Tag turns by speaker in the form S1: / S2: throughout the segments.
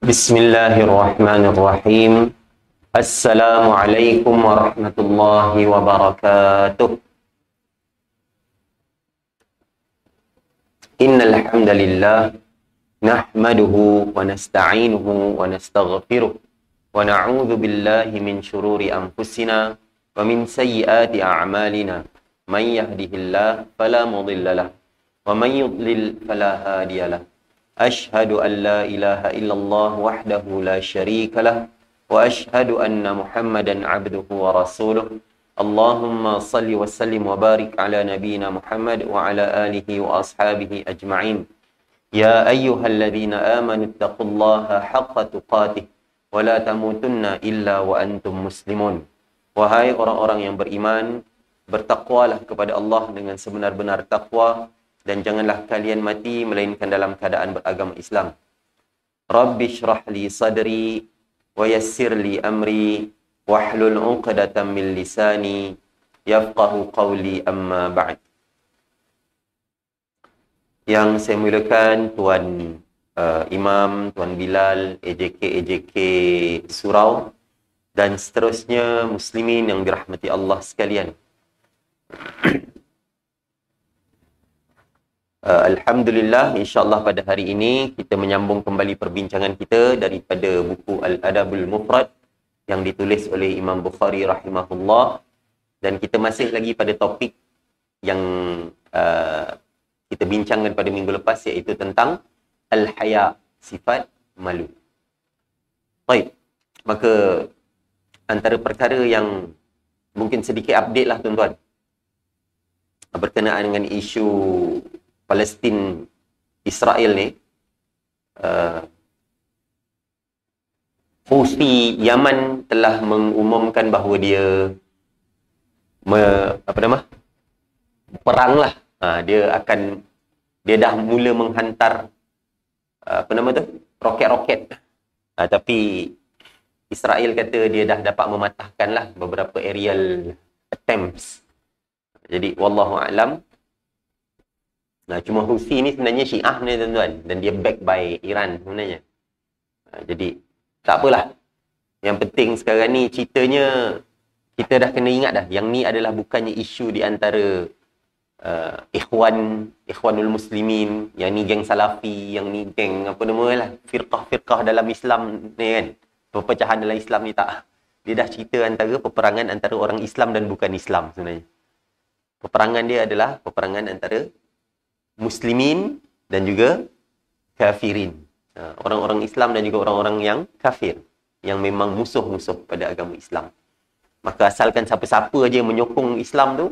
S1: Bismillahirrahmanirrahim. Assalamualaikum warahmatullahi wabarakatuh. Innal hamdalillah nahmaduhu wa nasta'inuhu wa nastaghfiruh wa na'udzu billahi min shururi anfusina wa min sayyiati a'malina. Man yahdihillahu fala mudilla lahu wa man yudlil fala hadiya lahu. Ashhadu an la ilaha illallah wahdahu la syarika lah wa ashhadu anna Muhammadan abduhu wa rasuluh. Allahumma salli wa sallim wa barik ala nabiyyina Muhammad wa ala alihi wa ashabihi ajma'in. Ya ayyuhalladzina amanu taqullaha haqqa tuqatih wa la tamutunna illa wa antum muslimun. Wahai orang-orang yang beriman, bertakwalah kepada Allah dengan sebenar-benar takwa, dan janganlah kalian mati melainkan dalam keadaan beragama Islam. Rabbi shrah li sadri wa yassir li amri wahlul 'uqdatam min lisani yafqahu qawli, amma ba'd. Yang saya muliakan Tuan Imam, Tuan Bilal, AJK Surau, dan seterusnya muslimin yang dirahmati Allah sekalian. Alhamdulillah, insyaAllah pada hari ini kita menyambung kembali perbincangan kita daripada buku Al-Adabul Mufrad yang ditulis oleh Imam Bukhari rahimahullah, dan kita masih lagi pada topik yang kita bincangkan pada minggu lepas, iaitu tentang Al-Haya, sifat malu. Baik, maka antara perkara yang mungkin sedikit update lah tuan-tuan berkenaan dengan isu Palestin Israel ni, Houthi Yaman telah mengumumkan bahawa dia peranglah. Dia dah mula menghantar roket-roket. Tapi Israel kata dia dah dapat mematahkanlah beberapa aerial attempts. Jadi wallahu a'lam. Cuma Houthi ni sebenarnya Syiah ni tuan-tuan, dan dia backed by Iran sebenarnya. Jadi tak apalah. Yang penting sekarang ni ceritanya kita dah kena ingat dah, yang ni adalah bukannya isu di antara Ikhwanul Muslimin, yang ni geng Salafi, yang ni geng firqah-firqah dalam Islam ni kan. Perpecahan dalam Islam ni tak. Dia dah cerita antara peperangan antara orang Islam dan bukan Islam sebenarnya. Peperangan dia adalah peperangan antara Muslimin dan juga kafirin. Orang-orang Islam dan juga orang-orang yang kafir, yang memang musuh-musuh pada agama Islam. Maka asalkan siapa-siapa aja yang menyokong Islam tu,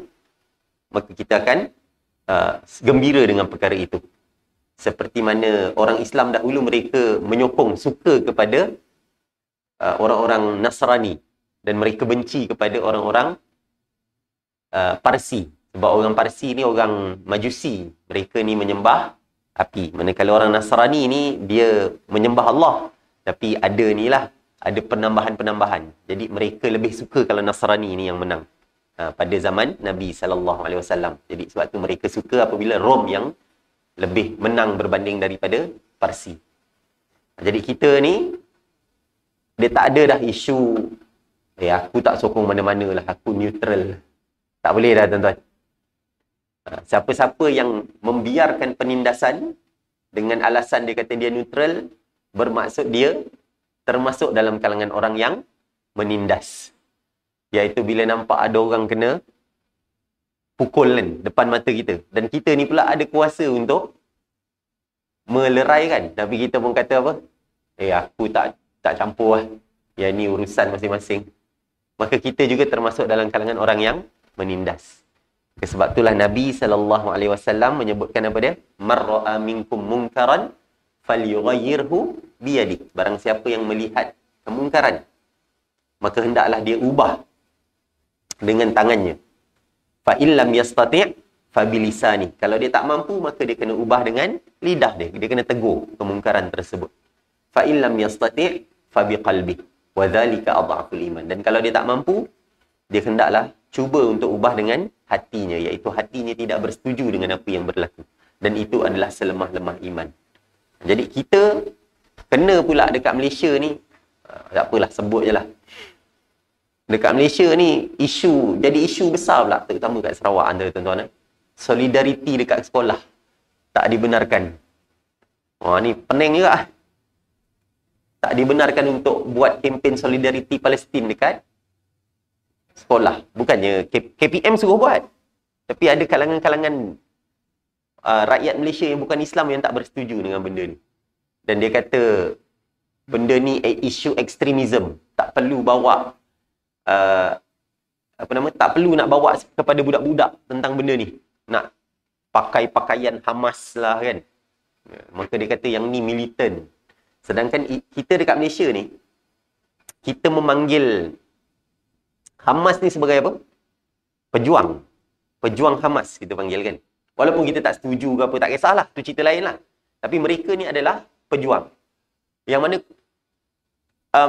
S1: maka kita akan gembira dengan perkara itu. Seperti mana orang Islam dahulu mereka menyokong, suka kepada orang-orang Nasrani, dan mereka benci kepada orang-orang Parsi. Sebab orang Parsi ni orang Majusi. Mereka ni menyembah api. Manakala orang Nasrani ni dia menyembah Allah. Tapi ada penambahan-penambahan. Jadi mereka lebih suka kalau Nasrani ni yang menang. Pada zaman Nabi SAW. Jadi sebab tu mereka suka apabila Rom yang lebih menang berbanding daripada Parsi. Jadi kita ni, dia tak ada dah isu, aku tak sokong mana-mana lah, aku neutral. Tak boleh dah tuan-tuan. Siapa-siapa yang membiarkan penindasan dengan alasan dia kata dia neutral, bermaksud dia termasuk dalam kalangan orang yang menindas. Iaitu bila nampak ada orang kena pukul kan depan mata kita, dan kita ni pula ada kuasa untuk meleraikan, tapi kita pun kata apa? Aku tak campur lah. Yang ni urusan masing-masing. Maka kita juga termasuk dalam kalangan orang yang menindas. Sebab itulah Nabi SAW menyebutkan apa dia? Man ra'a minkum munkaran falyughayyirhu biyadihi. Barang siapa yang melihat kemungkaran, maka hendaklah dia ubah dengan tangannya. Fa illam yastati' fa bilisani. Kalau dia tak mampu, maka dia kena ubah dengan lidah dia. Dia kena tegur kemungkaran tersebut. Fa illam yastati' fa biqalbi. Wa dzalika adhaful iman. Dan kalau dia tak mampu, dia hendaklah cuba untuk ubah dengan hatinya, iaitu hatinya tidak bersetuju dengan apa yang berlaku. Dan itu adalah selemah-lemah iman. Jadi kita kena pula dekat Malaysia ni, tak apalah, sebut je lah. Dekat Malaysia ni, jadi isu besar pula, terutama kat Sarawak antara tuan-tuan. Solidariti dekat sekolah tak dibenarkan. Ni pening juga. Tak dibenarkan untuk buat kempen solidariti Palestin dekat sekolah. Bukannya KPM suruh buat. Tapi ada kalangan-kalangan rakyat Malaysia yang bukan Islam yang tak bersetuju dengan benda ni. Dan dia kata benda ni isu ekstremism. Tak perlu bawa tak perlu nak bawa kepada budak-budak tentang benda ni. Nak pakai pakaian Hamas lah kan. Maka dia kata yang ni militan. Sedangkan kita dekat Malaysia ni, kita memanggil Hamas ni sebagai apa? Pejuang. Pejuang Hamas kita panggil kan. Walaupun kita tak setuju ke apa, tak kisahlah. Itu cerita lain lah. Tapi mereka ni adalah pejuang. Yang mana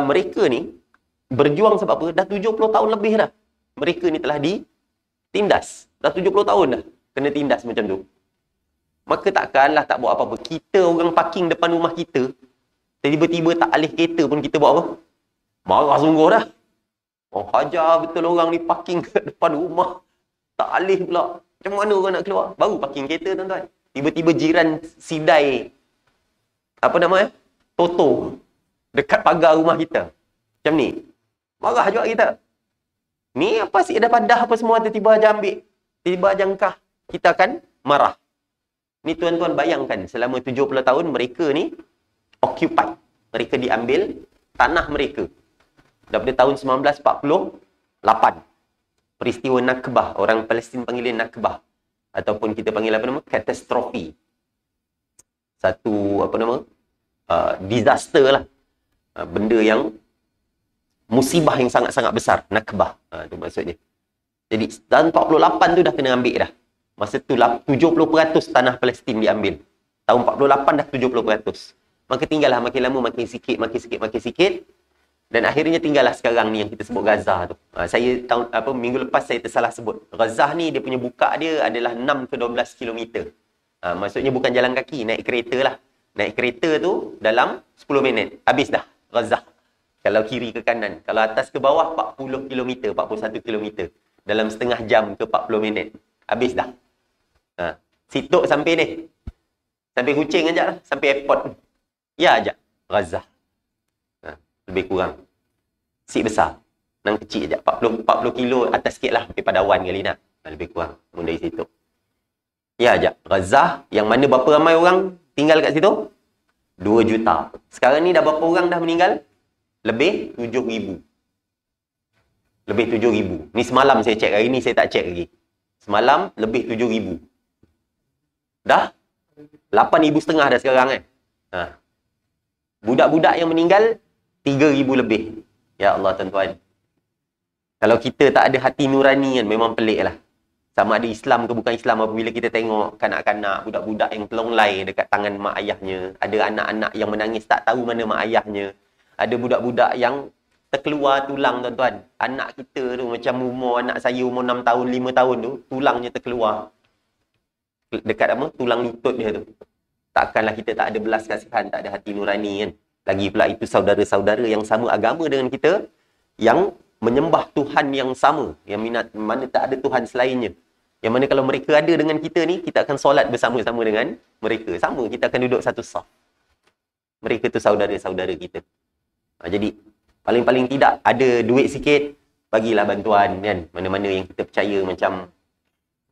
S1: mereka ni berjuang sebab apa? Dah 70 tahun lebih dah. Mereka ni telah ditindas. Dah 70 tahun dah kena tindas macam tu. Maka takkanlah tak buat apa-apa. Kita orang parking depan rumah kita, tiba-tiba tak alih kereta pun kita buat apa? Marah sungguh dah. Hajar betul orang ni parking kat depan rumah. Tak alih pula. Macam mana orang nak keluar? Baru parking kereta tuan-tuan. Tiba-tiba jiran sidai, Toto, dekat pagar rumah kita. Macam ni. Marah juga kita. Ni apa sih, dah padah apa semua, tiba-tiba aja ambil. Tiba-tiba aja angkah. Kita akan marah. Ni tuan-tuan bayangkan, selama 70 tahun mereka ni occupied. Mereka diambil tanah mereka. Daripada tahun 1948. Peristiwa Nakbah. Orang Palestin panggil Nakbah. Ataupun kita panggil katastrofi. Satu, disaster lah. Benda yang musibah yang sangat-sangat besar. Nakbah. Itu maksudnya. Jadi, tahun 48 tu dah kena ambil dah. Masa tu 70% tanah Palestin diambil. Tahun 48 dah 70%. Maka tinggallah makin lama, makin sikit. Dan akhirnya tinggallah sekarang ni yang kita sebut Gaza tu. Saya minggu lepas saya tersalah sebut. Gaza ni dia punya buka dia adalah 6 ke 12 kilometer. Maksudnya bukan jalan kaki, naik kereta lah. Naik kereta tu dalam 10 minit. Habis dah Gaza. Kalau kiri ke kanan. Kalau atas ke bawah 40 kilometer, 41 kilometer. Dalam setengah jam ke 40 minit. Habis dah. Sitok sampai ni. Sampai Kuching aja lah. Sampai airport. Ya aja. Gaza. Lebih kurang. Sik besar. Nang kecil aja. 40 kilo atas sikit lah. Sampai Padawan kali nak. Lebih kurang. Dari situ. Ya aja. Gaza. Yang mana berapa ramai orang tinggal kat situ? 2 juta. Sekarang ni dah berapa orang dah meninggal? Lebih 7,000. Lebih 7,000. Ni semalam saya cek. Hari ni saya tak cek lagi. Semalam lebih 7,000. Dah 8,500 dah sekarang kan. Budak-budak yang meninggal 3,000 lebih. Ya Allah tuan-tuan. Kalau kita tak ada hati nurani kan, memang pelik lah. Sama ada Islam ke bukan Islam, apabila kita tengok kanak-kanak, budak-budak yang telonglai dekat tangan mak ayahnya. Ada anak-anak yang menangis tak tahu mana mak ayahnya. Ada budak-budak yang terkeluar tulang tuan-tuan. Anak kita tu macam umur anak saya umur 6 tahun, 5 tahun tu, tulangnya terkeluar. Dekat tulang lutut dia tu. Takkanlah kita tak ada belas kasihan, tak ada hati nurani kan. Lagi pula itu saudara-saudara yang sama agama dengan kita, yang menyembah Tuhan yang sama, yang mana tak ada Tuhan selainnya. Yang mana kalau mereka ada dengan kita ni, kita akan solat bersama-sama dengan mereka. Sama, kita akan duduk satu saf. Mereka tu saudara-saudara kita. Jadi, paling-paling tidak ada duit sikit, bagilah bantuan kan. Mana-mana yang kita percaya macam,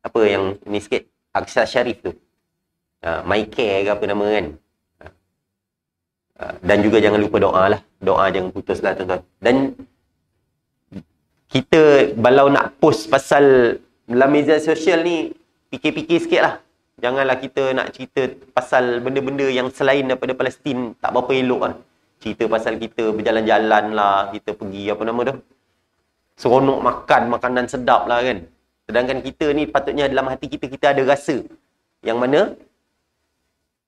S1: apa yang ni sikit, Aqsa Sharif tu. My Care ke apa nama kan. Dan juga jangan lupa doa lah. Doa jangan putus lah tuan-tuan. Dan kita kalau nak post pasal dalam media sosial ni, fikir-fikir sikit lah. Janganlah kita nak cerita pasal benda-benda yang selain daripada Palestin, tak berapa elok lah. Cerita pasal kita berjalan-jalan lah, kita pergi apa nama tu, seronok makan makanan sedap lah kan. Sedangkan kita ni patutnya dalam hati kita, kita ada rasa yang mana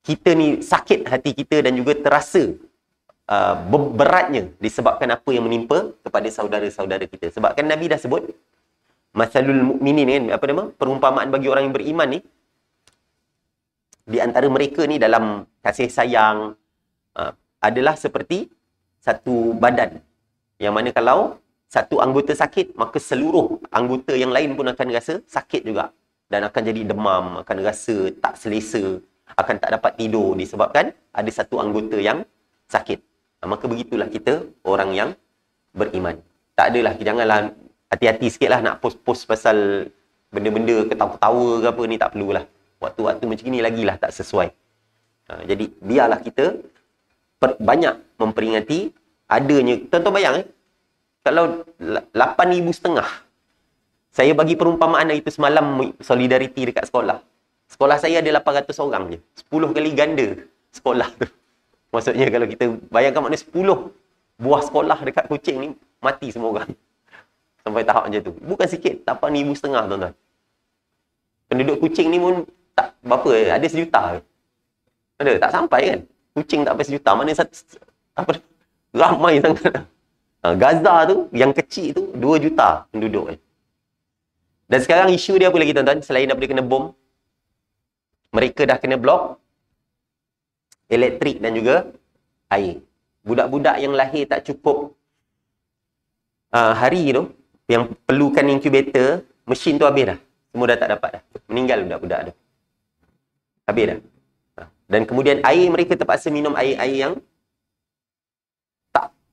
S1: kita ni sakit hati kita dan juga terasa beratnya disebabkan apa yang menimpa kepada saudara-saudara kita. Sebabkan Nabi dah sebut masalul mukminin kan, apa nama, perumpamaan bagi orang yang beriman ni, Di antara mereka ni dalam kasih sayang adalah seperti satu badan. Yang mana kalau satu anggota sakit, maka seluruh anggota yang lain pun akan rasa sakit juga. Dan akan jadi demam, akan rasa tak selesa, akan tak dapat tidur disebabkan ada satu anggota yang sakit. Maka begitulah kita orang yang beriman. Tak adalah, janganlah, hati-hati sikitlah nak post-post pasal benda-benda ketawa-ketawa ke apa ni, tak perlulah. Waktu-waktu macam ni lagilah tak sesuai. Jadi biarlah kita banyak memperingati adanya. Tuan-tuan bayang kalau 8,500, saya bagi perumpamaan itu semalam, solidariti dekat sekolah. Sekolah saya ada 800 orang je. 10 kali ganda sekolah tu. Maksudnya kalau kita bayangkan maknanya 10 buah sekolah dekat Kuching ni, mati semua orang. Sampai tahap macam tu. Bukan sikit, 8,500 tuan-tuan. Penduduk Kuching ni pun tak berapa, ada 1 juta. Ada, tak sampai kan? Kuching tak sampai 1 juta. Mana ramai sangat. Gaza tu, yang kecil tu, 2 juta penduduk. Dan sekarang isu dia apa lagi tuan-tuan? Selain daripada kena bom, mereka dah kena blok elektrik dan juga air. Budak-budak yang lahir tak cukup hari tu, yang perlukan incubator, mesin tu habis dah. Semua dah tak dapat dah. Meninggal budak-budak tu. Habis dah. Dan kemudian air, mereka terpaksa minum air-air yang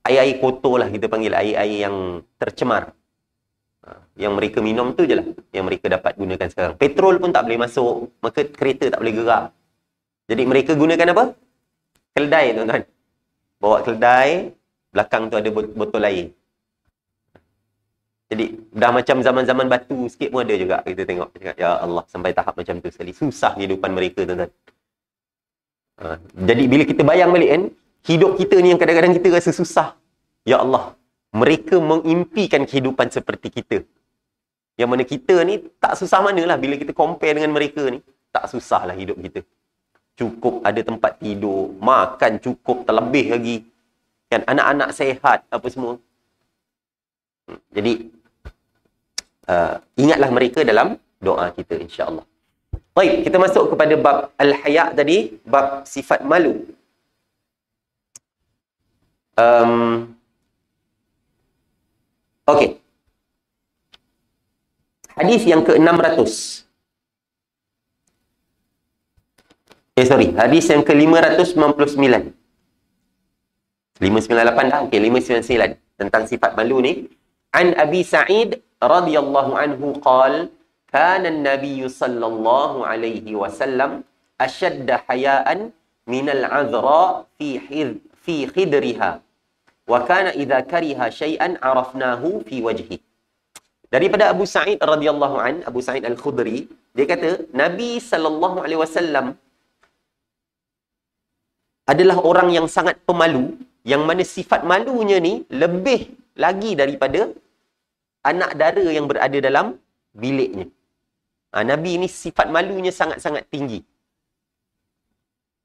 S1: air-air kotor lah, kita panggil air-air yang tercemar. Yang mereka minum tu je lah yang mereka dapat gunakan sekarang. Petrol pun tak boleh masuk, maka kereta tak boleh gerak. Jadi mereka gunakan apa? Keldai tuan-tuan. Bawa keldai, belakang tu ada botol air. Jadi dah macam zaman-zaman batu sikit pun ada juga. Kita tengok, ya Allah, sampai tahap macam tu sekali. Susah kehidupan mereka tuan-tuan. Jadi bila kita bayang balik kan, hidup kita ni yang kadang-kadang kita rasa susah. Ya Allah, mereka mengimpikan kehidupan seperti kita. Yang mana kita ni tak susah manalah bila kita compare dengan mereka ni. Tak susah lah hidup kita. Cukup ada tempat tidur, makan cukup, terlebih lagi. Kan, anak-anak sehat, apa semua. Jadi, ingatlah mereka dalam doa kita, insya-Allah. Baik, kita masuk kepada bab al-haya' tadi, bab sifat malu. Okey. Hadis yang ke-600. Hadis yang ke-599. 598 dah. Okey, 599 tentang sifat malu ni. An Abi Sa'id radhiyallahu anhu qala kana an-nabiy sallallahu alaihi wasallam ashadda haya'an min al-'adhra fi khidriha wa kana idza kariha shay'an 'arafnahu fi wajhi. Daripada Abu Sa'id radhiyallahu an, Abu Sa'id Al-Khudri, dia kata Nabi sallallahu alaihi wasallam adalah orang yang sangat pemalu, yang mana sifat malunya ni lebih lagi daripada anak dara yang berada dalam biliknya. Nabi ni sifat malunya sangat-sangat tinggi.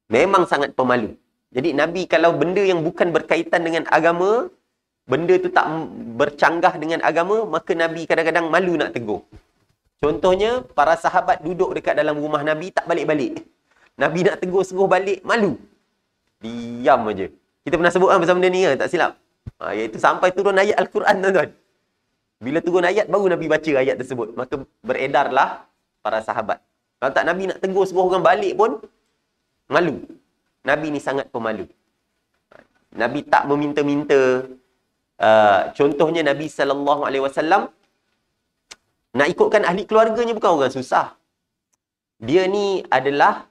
S1: Memang sangat pemalu. Jadi Nabi kalau benda yang bukan berkaitan dengan agama, benda tu tak bercanggah dengan agama, maka Nabi kadang-kadang malu nak tegur. Contohnya, para sahabat duduk dekat dalam rumah Nabi, tak balik-balik. Nabi nak tegur, suruh balik, malu. Diam aja. Kita pernah sebut pasal benda ni, tak silap. Iaitu sampai turun ayat Al-Quran, tuan-tuan. Bila turun ayat, baru Nabi baca ayat tersebut. Maka beredarlah para sahabat. Kalau tak, Nabi nak tegur, suruh orang balik pun, malu. Nabi ni sangat pemalu. Nabi tak meminta-minta. Contohnya Nabi SAW nak ikutkan ahli keluarganya bukan orang susah. Dia ni adalah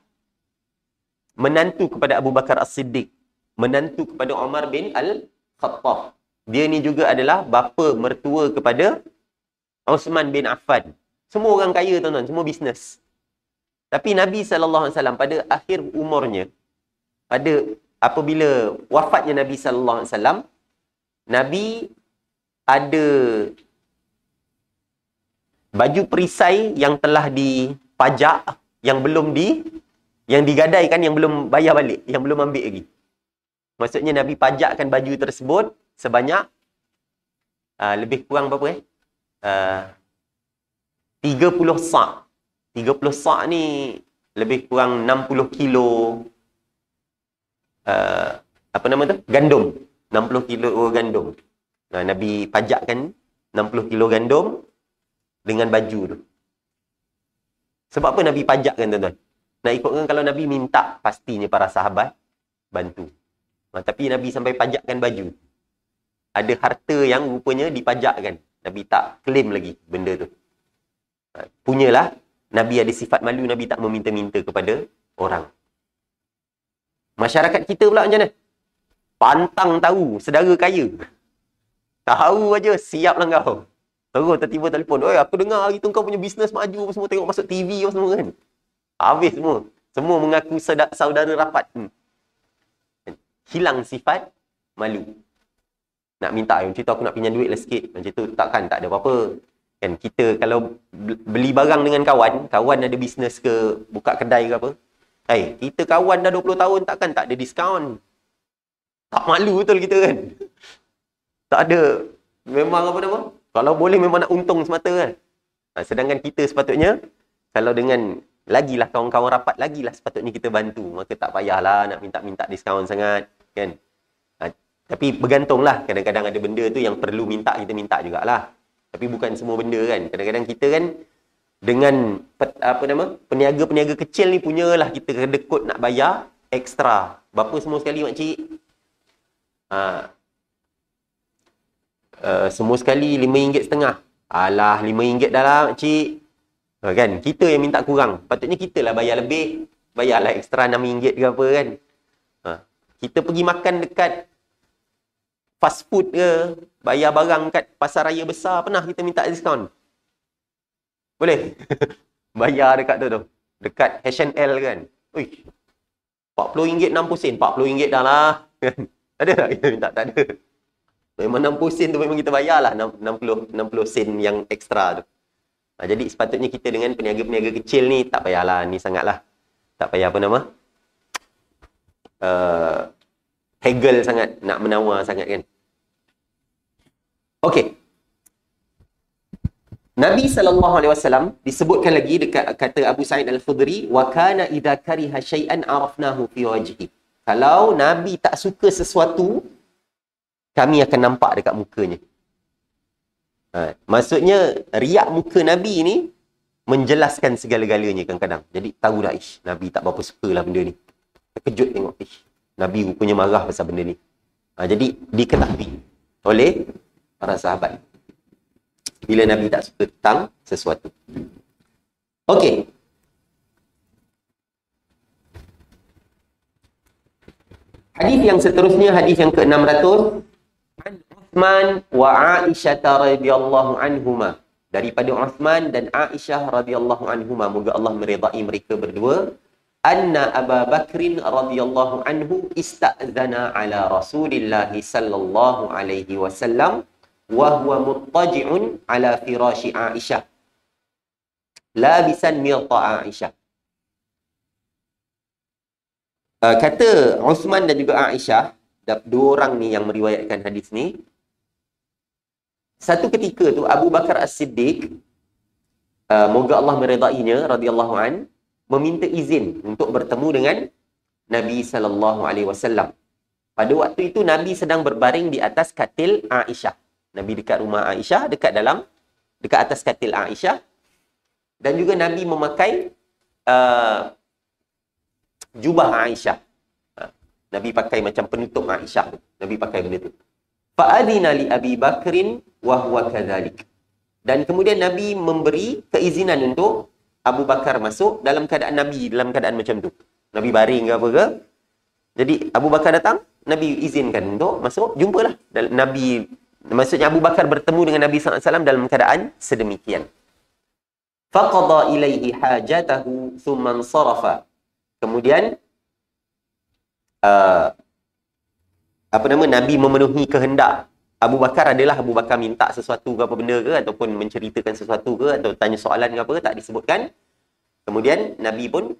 S1: menantu kepada Abu Bakar As-Siddiq, menantu kepada Umar bin Al-Khattab. Dia ni juga adalah bapa mertua kepada Uthman bin Affan. Semua orang kaya tuan-tuan, semua bisnes. Tapi Nabi SAW pada akhir umurnya, apabila wafatnya Nabi SAW, Nabi ada baju perisai yang telah dipajak, yang digadaikan, yang belum bayar balik, yang belum ambil lagi. Maksudnya Nabi pajakkan baju tersebut sebanyak lebih kurang berapa 30 sa'. 30 sa' ni lebih kurang 60 kilo apa nama tu? Gandum. 60 kilo gandum. Nabi pajakkan 60 kilo gandum dengan baju tu. Sebab apa Nabi pajakkan, tuan-tuan? Nak ikutkan kalau Nabi minta, pastinya para sahabat bantu. Tapi Nabi sampai pajakkan baju. Ada harta yang rupanya dipajakkan. Nabi tak claim lagi benda tu. Punyalah, Nabi ada sifat malu, Nabi tak meminta-minta kepada orang. Masyarakat kita pula macam mana? Pantang tahu, saudara kaya. Tahu aja, siaplah kau. Terus tiba-tiba telefon, "Oi, aku dengar hari tu kau punya bisnes maju apa semua, tengok masuk TV apa semua kan." Habis semua. Semua mengaku saudara rapat. Hilang sifat malu. Nak minta, macam tu aku nak pinjam duit lah sikit. Macam tu takkan, tak ada apa-apa. Kan kita kalau beli barang dengan kawan ada bisnes ke, buka kedai ke apa. Kita kawan dah 20 tahun, takkan tak ada diskaun. Tak malu betul kita kan. Tak ada. Memang apa nama? Kalau boleh memang nak untung semata kan. Sedangkan kita sepatutnya, kalau dengan lagilah kawan-kawan rapat, lagilah sepatutnya kita bantu. Maka tak payahlah nak minta-minta diskaun sangat. Kan? Tapi bergantunglah. Kadang-kadang ada benda tu yang perlu minta, kita minta jugalah. Tapi bukan semua benda kan. Kadang-kadang kita kan, dengan peniaga-peniaga kecil ni punyalah kita kedekut nak bayar ekstra. Berapa semua sekali makcik? Semua sekali RM5.50. Alah, RM5 dah lah makcik. Kan? Kita yang minta kurang. Patutnya kita lah bayar lebih. Bayarlah ekstra RM6 ke apa kan. Kita pergi makan dekat fast food ke, bayar barang kat pasar raya besar, pernah kita minta diskaun? Boleh? Bayar dekat tu. Dekat H&L kan. RM40 60 sen. RM40 dah lah. Ada tak kita minta? Tak ada. Memang 60 sen tu memang kita bayarlah 60 sen yang ekstra tu. Jadi sepatutnya kita dengan peniaga-peniaga kecil ni tak payahlah, ni sangatlah. Tak payah apa nama? Hegel sangat, nak menawar sangat kan. Okey. Nabi SAW disebutkan lagi dekat kata Abu Sa'id Al-Khudri, wa kana idza kariha syai'an arafnahu fi wajhi. Kalau Nabi tak suka sesuatu, kami akan nampak dekat mukanya. Maksudnya riak muka Nabi ni menjelaskan segala-galanya kadang-kadang. Jadi tahu dah, Nabi tak berapa sukalah benda ni. Terkejut tengok, Nabi rupanya marah pasal benda ni. Jadi diketahui oleh para sahabat bila Nabi tak suka tentang sesuatu. Okey. Hadis yang seterusnya, hadis yang ke-600, Uthman wa Aisyah radhiyallahu anhuma. Daripada Uthman dan Aisyah radhiyallahu anhuma, moga Allah meridai mereka berdua, anna Abu Bakrin radhiyallahu anhu ista'zana ala Rasulillah sallallahu alaihi wasallam wa huwa muttaji'un ala firashi Aisyah labisan mirta Aisyah. Kata Uthman dan juga Aisyah, dua orang ni yang meriwayatkan hadis ni, satu ketika tu Abu Bakar As-Siddiq, moga Allah meridainya radhiyallahu an, meminta izin untuk bertemu dengan Nabi sallallahu alaihi wasallam. Pada waktu itu Nabi sedang berbaring di atas katil Aisyah. Nabi dekat rumah Aisyah, dekat atas katil Aisyah, dan juga Nabi memakai jubah Aisyah. Nabi pakai macam penutup Aisyah. Nabi pakai benda tu. Fa'adina li Abi Bakrin wa huwa kadzalik. Dan kemudian Nabi memberi keizinan untuk Abu Bakar masuk dalam keadaan Nabi, dalam keadaan macam tu. Nabi baring ke apa ke. Jadi Abu Bakar datang, Nabi izinkan untuk masuk, jumpalah. Nabi, maksudnya Abu Bakar bertemu dengan Nabi SAW dalam keadaan sedemikian. Faqada ilaihi hajatahu thumma ansarafa. Kemudian Nabi memenuhi kehendak Abu Bakar. Adalah Abu Bakar minta sesuatu ke apa benda ke, ataupun menceritakan sesuatu ke, atau tanya soalan ke apa, tak disebutkan. Kemudian Nabi pun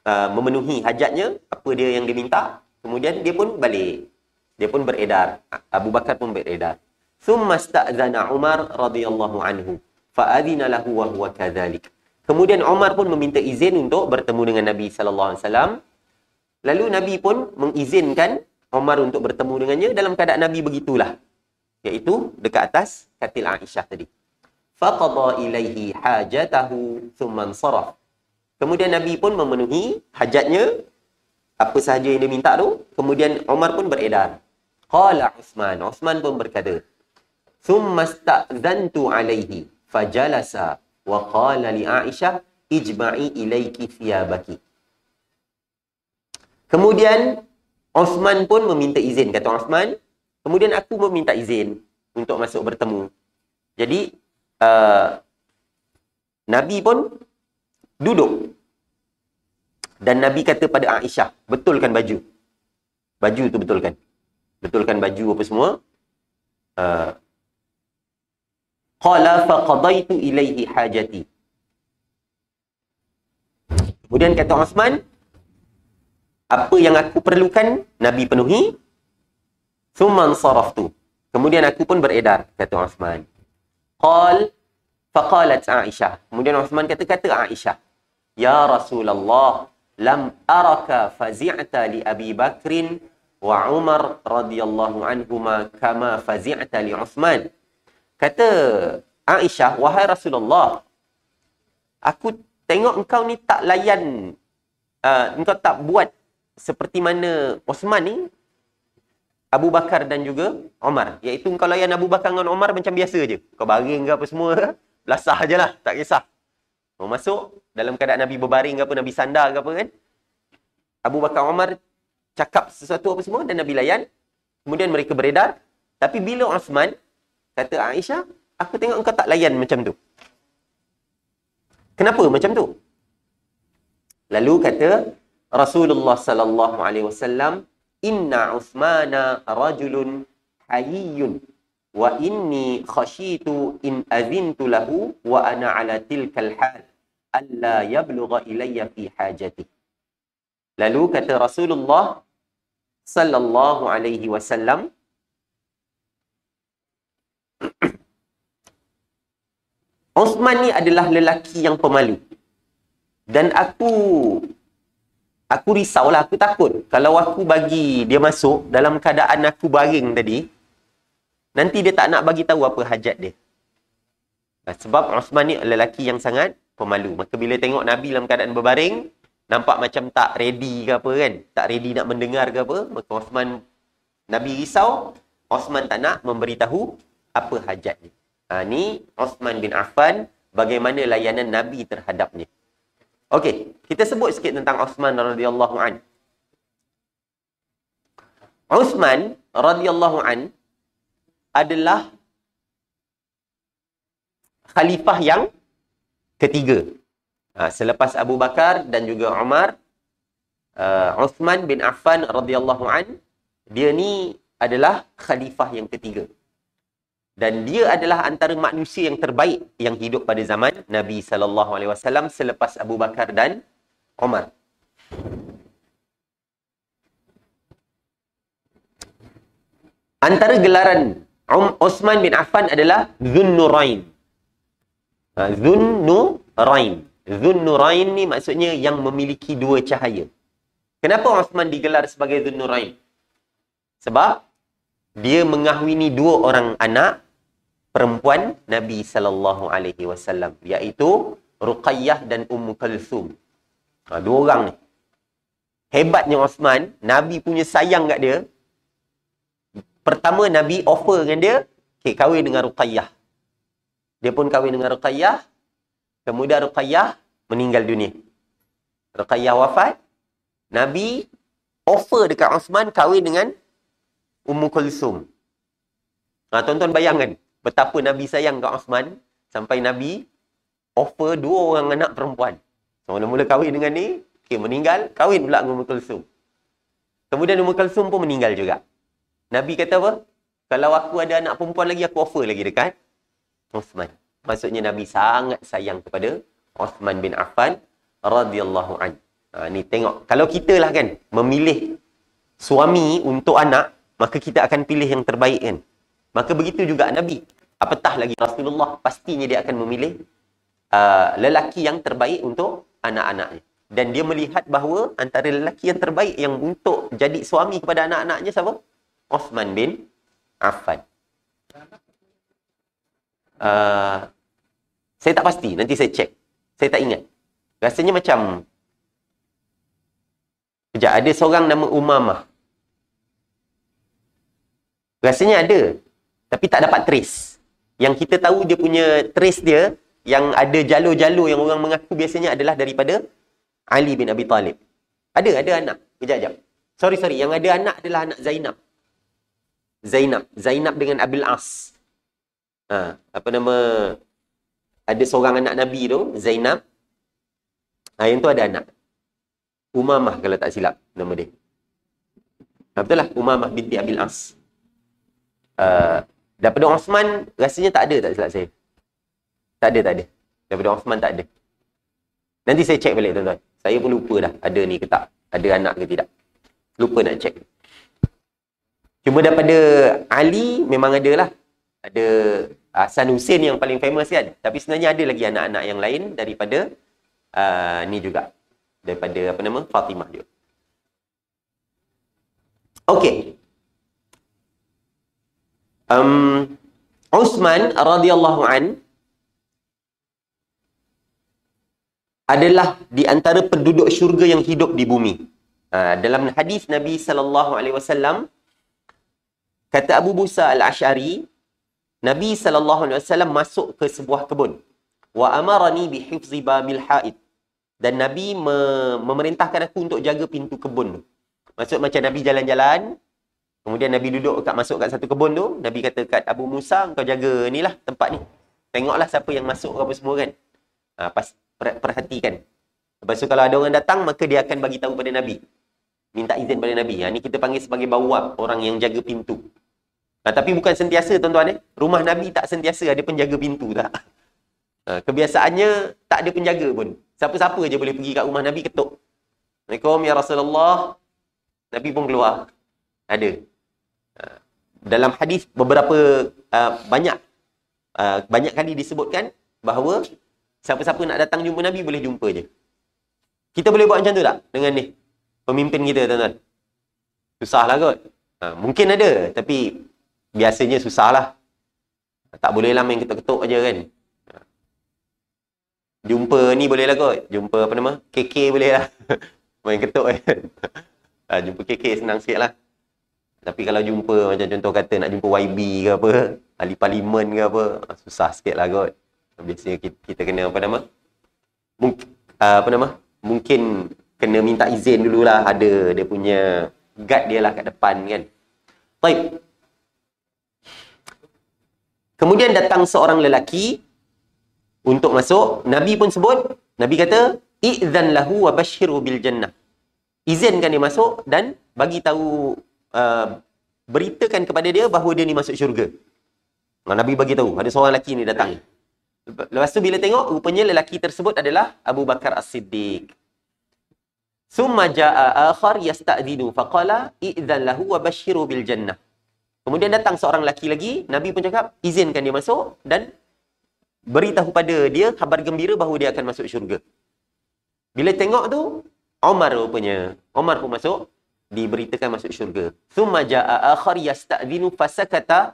S1: memenuhi hajatnya, apa dia yang diminta. Kemudian dia pun balik. Dia pun beredar. Abu Bakar pun beredar. Thumma sta'zana Umar radhiyallahu anhu fa'adhina lahu wa huwa kadzalik. Kemudian Umar pun meminta izin untuk bertemu dengan Nabi sallallahu alaihi wasallam. Lalu Nabi pun mengizinkan Umar untuk bertemu dengannya dalam keadaan Nabi begitulah. Iaitu dekat atas katil Aisyah tadi. Faqada ilaihi hajatahu thumma ansaraf. Kemudian Nabi pun memenuhi hajatnya, apa sahaja yang dia minta tu. Kemudian Umar pun beredar. Qala Uthman. Uthman pun berkata, thumma sta'zantu alaihi fajalasa wa qala li Aisyah ijma'i ilaiki thiyabaki. Kemudian Uthman pun meminta izin, kata Uthman. Kemudian aku meminta izin untuk masuk bertemu. Jadi Nabi pun duduk. Dan Nabi kata pada Aisyah, betulkan baju. Baju tu betulkan. Betulkan baju apa semua. Qala faqadaitu ilaihi hajati. Kemudian kata Uthman, apa yang aku perlukan, Nabi penuhi. Thumman saraftu. Kemudian aku pun beredar, kata Uthman. Faqalat Aisyah. Kemudian Uthman kata Aisyah, Ya Rasulullah, lam araka fazi'ta li Abi Bakrin wa Umar radhiyallahu anhuma kama fazi'ta li Uthman. Kata Aisyah, wahai Rasulullah, aku tengok engkau ni tak layan, engkau tak buat seperti mana Uthman ni, Abu Bakar dan juga Umar. Iaitu engkau layan Abu Bakar dengan Umar macam biasa je. Kau baring ke apa semua, belasah je lah, tak kisah. Mau masuk dalam keadaan Nabi berbaring ke apa, Nabi sandar ke apa kan. Abu Bakar Umar cakap sesuatu apa semua dan Nabi layan. Kemudian mereka beredar. Tapi bila Uthman, kata Aisyah, aku tengok engkau tak layan macam tu. Kenapa macam tu? Lalu kata Rasulullah sallallahu alaihi wasallam, Inna Uthmana rajulun hayyun wa inni khashitu in azintu lahu wa ana ala tilkal hal alla yablugha ilayya fi hajati. Lalu kata Rasulullah sallallahu alaihi wasallam, Uthman ni adalah lelaki yang pemalu. Dan aku risaulah, aku takut kalau aku bagi dia masuk dalam keadaan aku baring tadi, nanti dia tak nak bagi tahu apa hajat dia. Sebab Uthman ni lelaki yang sangat pemalu. Maka bila tengok Nabi dalam keadaan berbaring, nampak macam tak ready ke apa kan, tak ready nak mendengar ke apa, maka Uthman, Nabi risau, Uthman tak nak memberitahu apa hajat dia. Ni Uthman bin Affan, bagaimana layanan Nabi terhadapnya. Okey, kita sebut sikit tentang Uthman radhiyallahu an. Uthman radhiyallahu an adalah khalifah yang ketiga. Selepas Abu Bakar dan juga Umar, Uthman bin Affan radhiyallahu an, dia ni adalah khalifah yang ketiga. Dan dia adalah antara manusia yang terbaik yang hidup pada zaman Nabi sallallahu alaihi wasallam selepas Abu Bakar dan Umar. Antara gelaran Uthman bin Affan adalah Dhunnurain. Dhunnurain. Dhunnurain ni maksudnya yang memiliki dua cahaya. Kenapa Uthman digelar sebagai Dhunnurain? Sebab dia mengahwini dua orang anak perempuan Nabi sallallahu alaihi wasallam, iaitu Ruqayyah dan Ummu Kalthum. Dua orang ni. Hebatnya Uthman, Nabi punya sayang kat dia. Pertama Nabi offer dengan dia, okay, kahwin dengan Ruqayyah. Dia pun kahwin dengan Ruqayyah. Kemudian Ruqayyah meninggal dunia. Ruqayyah wafat. Nabi offer dekat Uthman kahwin dengan Ummu Kulsum. Tuan-tuan bayangkan betapa Nabi sayang kat Uthman sampai Nabi offer dua orang anak perempuan. So, mula-mula kahwin dengan ni, okay, meninggal, kahwin pula dengan Ummu Kulsum. Kemudian Ummu Kulsum pun meninggal juga. Nabi kata apa? Kalau aku ada anak perempuan lagi, aku offer lagi dekat Uthman. Maksudnya Nabi sangat sayang kepada Uthman bin Affan radhiyallahu an. Ni tengok, kalau kita lah kan memilih suami untuk anak, maka kita akan pilih yang terbaik kan. Maka begitu juga Nabi. Apatah lagi Rasulullah, pastinya dia akan memilih lelaki yang terbaik untuk anak-anaknya. Dan dia melihat bahawa antara lelaki yang terbaik yang untuk jadi suami kepada anak-anaknya siapa? Uthman bin Affan. Saya tak pasti, nanti saya cek. Saya tak ingat. Rasanya macam kejap, ada seorang nama Umamah. Rasanya ada, tapi tak dapat trace. Yang kita tahu dia punya trace dia, yang ada jalur-jalur yang orang mengaku biasanya adalah daripada Ali bin Abi Talib. Ada anak. Kejap. Sorry. Yang ada anak adalah anak Zainab. Zainab dengan Abil As. Apa nama? Ada seorang anak Nabi tu, Zainab. Yang tu ada anak. Umamah kalau tak silap nama dia. Betul lah, Umamah binti Abil As. Daripada Osman, rasanya tak ada, tak silap saya. Tak ada. Daripada Osman tak ada. Nanti saya cek balik tuan-tuan. Saya pun lupa dah ada ni ke tak. Ada anak ke tidak. Lupa nak cek. Cuma daripada Ali memang ada lah. Ada Hasan Hussein yang paling famous kan. Tapi sebenarnya ada lagi anak-anak yang lain daripada ni juga. Daripada apa nama? Fatimah juga. Okey. Uthman radhiyallahu an adalah di antara penduduk syurga yang hidup di bumi. Dalam hadis Nabi SAW, kata Abu Musa al-Ash'ari, Nabi SAW masuk ke sebuah kebun. Wa amarani bihifzi babil haid. Dan Nabi memerintahkan aku untuk jaga pintu kebun tu. Maksud macam Nabi jalan-jalan, kemudian Nabi duduk masuk kat satu kebun tu, Nabi kata kat Abu Musa, kau jaga ni lah tempat ni. Tengoklah siapa yang masuk apa semua kan. Perhatikan. Lepas tu kalau ada orang datang, maka dia akan bagi tahu pada Nabi. Minta izin pada Nabi. Ni kita panggil sebagai bawab, orang yang jaga pintu. Tapi bukan sentiasa tuan-tuan. Rumah Nabi tak sentiasa ada penjaga pintu tak. Kebiasaannya tak ada penjaga pun. Siapa-siapa je boleh pergi kat rumah Nabi ketuk. Assalamualaikum ya Rasulullah. Nabi pun keluar. Ada. Dalam hadis beberapa banyak kali disebutkan bahawa siapa-siapa nak datang jumpa Nabi boleh jumpa je. Kita boleh buat macam tu tak dengan ni pemimpin kita tuan-tuan? Susahlah kot. Mungkin ada, tapi biasanya susahlah. Tak boleh lah main ketuk-ketuk aja kan. Jumpa ni boleh lah kot. Jumpa apa nama? KK boleh lah. Main ketuk kan. Jumpa KK senang sikit lah. Tapi kalau jumpa macam contoh kata nak jumpa YB ke apa, ahli parlimen ke apa, susah sikit lah kot. Biasanya kita kena apa nama? Mungkin kena minta izin dululah. Ada dia punya guard dia lah kat depan kan. Baik. Kemudian datang seorang lelaki untuk masuk. Nabi pun sebut, Nabi kata, "Idzan lahu wa basyirhu bil jannah." Izinkan dia masuk dan bagi tahu, beritakan kepada dia bahawa dia ni masuk syurga. Nabi bagi tahu ada seorang lelaki ni datang. Lepas tu bila tengok, rupanya lelaki tersebut adalah Abu Bakar As-Siddiq. Summa jaa akhar yasta'dinu faqala idzan lahu wa basyirhu bil jannah. Kemudian datang seorang lelaki lagi, Nabi pun cakap, izinkan dia masuk dan beritahu pada dia khabar gembira bahawa dia akan masuk syurga. Bila tengok tu, Umar rupanya. Umar pun masuk, diberitakan masuk syurga. Thumma jaa akhar yasta'dinu fasakata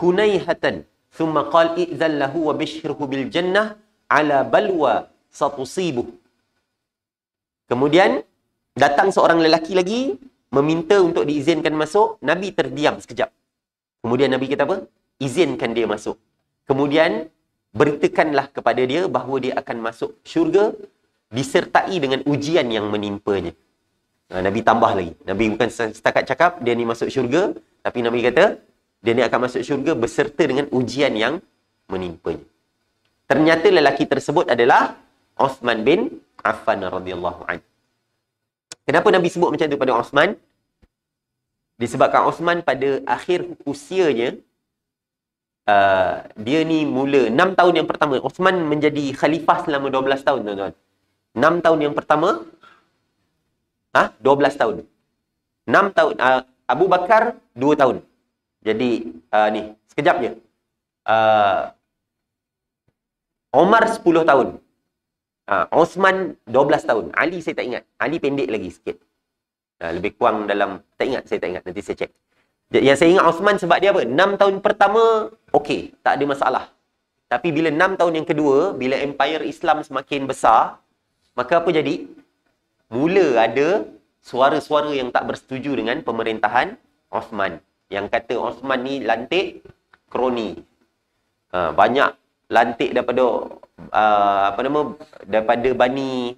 S1: hunayhatan. Thumma qala idzan lahu wa basyirhu bil jannah ala balwa satusibuh. Kemudian datang seorang lelaki lagi meminta untuk diizinkan masuk. Nabi terdiam sekejap. Kemudian Nabi kata apa? Izinkan dia masuk. Kemudian beritakanlah kepada dia bahawa dia akan masuk syurga disertai dengan ujian yang menimpanya. Nabi tambah lagi. Nabi bukan setakat cakap dia ni masuk syurga, tapi Nabi kata dia ni akan masuk syurga beserta dengan ujian yang menimpanya. Ternyata lelaki tersebut adalah Uthman bin Affan radhiyallahu anhu. Kenapa Nabi sebut macam tu pada Uthman? Disebabkan Uthman pada akhir usianya, dia ni mula 6 tahun yang pertama. Uthman menjadi khalifah selama 12 tahun tuan-tuan. 6 tahun yang pertama 12 tahun. 6 tahun. Abu Bakar 2 tahun. Jadi ni sekejap je. Omar 10 tahun. Osman 12 tahun. Ali saya tak ingat. Ali pendek lagi sikit. Lebih kurang dalam, tak ingat, saya tak ingat. Nanti saya cek. Yang saya ingat Osman sebab dia apa? 6 tahun pertama, okey, tak ada masalah. Tapi bila 6 tahun yang kedua, bila empire Islam semakin besar, maka apa jadi? Mula ada suara-suara yang tak bersetuju dengan pemerintahan Osman. Yang kata Osman ni lantik, kroni. Banyak lantik daripada daripada Bani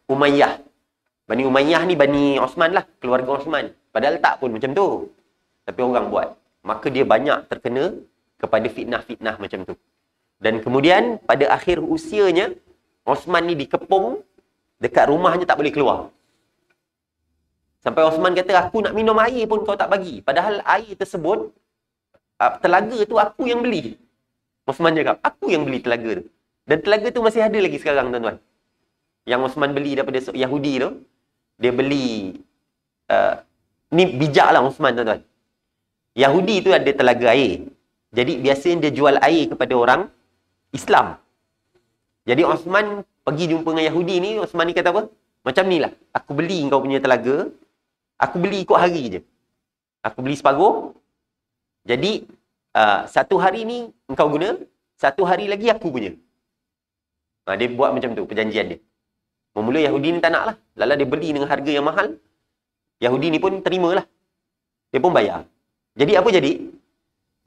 S1: Umayyah. Bani Umayyah ni Bani Osman lah, keluarga Osman. Padahal tak pun macam tu. Tapi orang buat. Maka dia banyak terkena kepada fitnah-fitnah macam tu. Dan kemudian pada akhir usianya, Osman ni dikepung dekat rumahnya, tak boleh keluar. Sampai Osman kata, aku nak minum air pun kau tak bagi. Padahal air tersebut, telaga tu aku yang beli. Osman cakap, aku yang beli telaga tu. Dan telaga tu masih ada lagi sekarang, tuan-tuan. Yang Osman beli daripada Yahudi tu, dia beli, ni bijak lah Osman, tuan-tuan. Yahudi tu ada telaga air. Jadi biasanya dia jual air kepada orang Islam. Jadi Osman pergi jumpa dengan Yahudi ni, Osman ni kata apa? Macam ni lah, aku beli kau punya telaga, aku beli ikut hari je. Aku beli separuh. Jadi, satu hari ni engkau guna, satu hari lagi aku punya. Dia buat macam tu, perjanjian dia. Memula Yahudi ni tak nak lah. Lala dia beli dengan harga yang mahal. Yahudi ni pun terimalah. Dia pun bayar. Jadi apa jadi?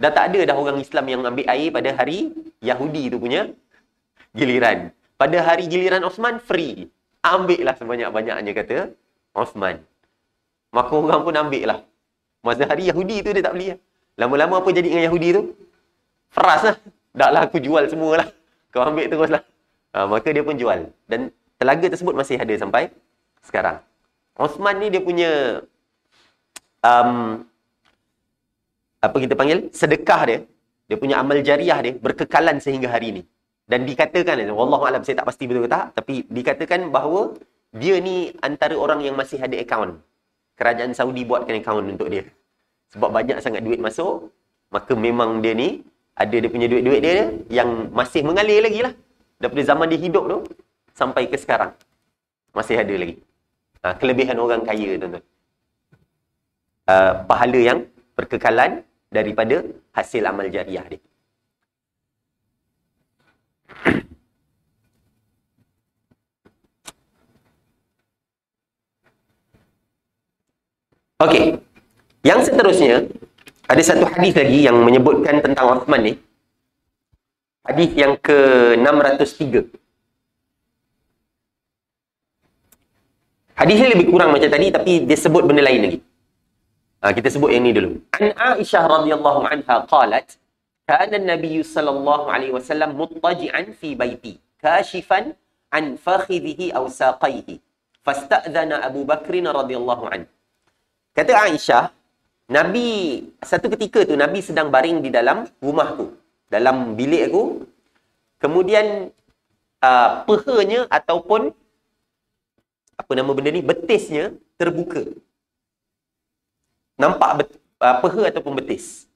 S1: Dah tak ada dah orang Islam yang ambil air pada hari Yahudi tu punya giliran. Pada hari giliran Osman, free. Ambil lah sebanyak-banyaknya, kata Osman. Maka orang pun ambil lah. Masa hari Yahudi tu dia tak beli lah. Lama-lama apa jadi dengan Yahudi tu? Feras lah. Dah lah aku jual semualah. Kau ambil terus lah. Maka dia pun jual. Dan telaga tersebut masih ada sampai sekarang. Osman ni dia punya apa kita panggil? Sedekah dia. Dia punya amal jariah dia berkekalan sehingga hari ini. Dan dikatakan, wallahualam saya tak pasti betul ke tak, tapi dikatakan bahawa dia ni antara orang yang masih ada akaun. Kerajaan Saudi buatkan akaun untuk dia. Sebab banyak sangat duit masuk, maka memang dia ni ada dia punya duit-duit dia yang masih mengalir lagi lah. Daripada zaman dia hidup tu sampai ke sekarang. Masih ada lagi. Kelebihan orang kaya, tuan-tuan. Pahala yang berkekalan daripada hasil amal jariah dia. Okey. Yang seterusnya, ada satu hadis lagi yang menyebutkan tentang Uthman ni. Hadis yang ke-603. Hadis ni lebih kurang macam tadi, tapi dia sebut benda lain lagi. Kita sebut yang ni dulu. An Aisyah radhiyallahu anha qalat, kana an-nabiy sallallahu alaihi wasallam muttaji'an fi baiti, kashifan an fakhidhihi aw saqaihi. Fasta'dhana Abu Bakr radhiyallahu anhu. Kata Aisyah, Nabi, satu ketika tu Nabi sedang baring di dalam rumahku, dalam bilik aku. Kemudian pehanya ataupun apa nama benda ni, betisnya terbuka. Nampak peha ataupun betis.